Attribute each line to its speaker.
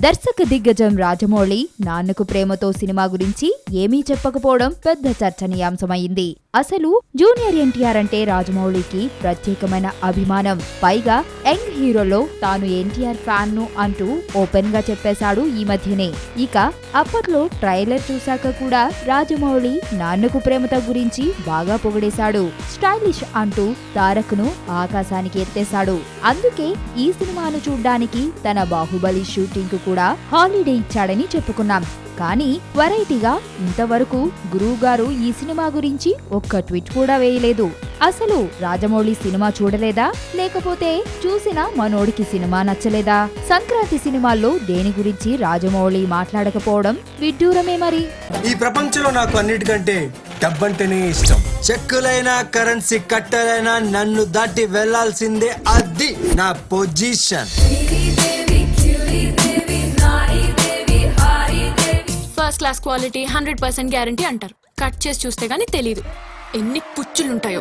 Speaker 1: దర్శక దిగ్గజం రాజమౌళి నాన్నకు ప్రేమతో సినిమా గురించి ఏమీ చెప్పకపోవడం పెద్ద చర్చనీయాంశమైంది. అసలు జూనియర్ ఎన్టీఆర్ అంటే రాజమౌళికి ప్రత్యేకమైన అభిమానం. పైగా యంగ్ హీరోలో తాను ఎన్టీఆర్ ఫ్యాన్ ను అంటూ ఓపెన్ గా చెప్పేశాడు ఈ మధ్యనే. ఇక అప్పట్లో ట్రైలర్ చూశాక కూడా రాజమౌళి నాన్నకు ప్రేమతో గురించి బాగా పొగిడేశాడు. స్టైలిష్ అంటూ తారక్ ను ఆకాశానికి ఎత్తేశాడు. అందుకే ఈ సినిమాను చూడ్డానికి తన బాహుబలి షూటింగ్ కు కూడా హాలిడే ఇచ్చాడని చెప్పుకున్నాం. కానీ వెరైటీగా ఇంతవరకు గురువు గారు ఈ సినిమా గురించి ఒక్క ట్వీట్ కూడా వేయలేదు. అసలు రాజమౌళి సినిమా చూడలేదా, లేకపోతే చూసిన మనోడికి సినిమా నచ్చలేదా? సంక్రాంతి సినిమాల్లో దేని గురించి రాజమౌళి మాట్లాడకపోవడం విడ్డూరమే. మరి
Speaker 2: ఈ ప్రపంచంలో నాకు అన్నిటికంటే డబ్బంటేనే ఇష్టం. చెక్కులైనా కరెన్సీ కట్టలైనా నన్ను దాటి వెళ్లాల్సిందే, అది నా position.
Speaker 3: First class quality 100% guarantee అంటారు. కట్ చేసి చూస్తే గానీ తెలీదు ఎన్ని పుచ్చులుంటాయో.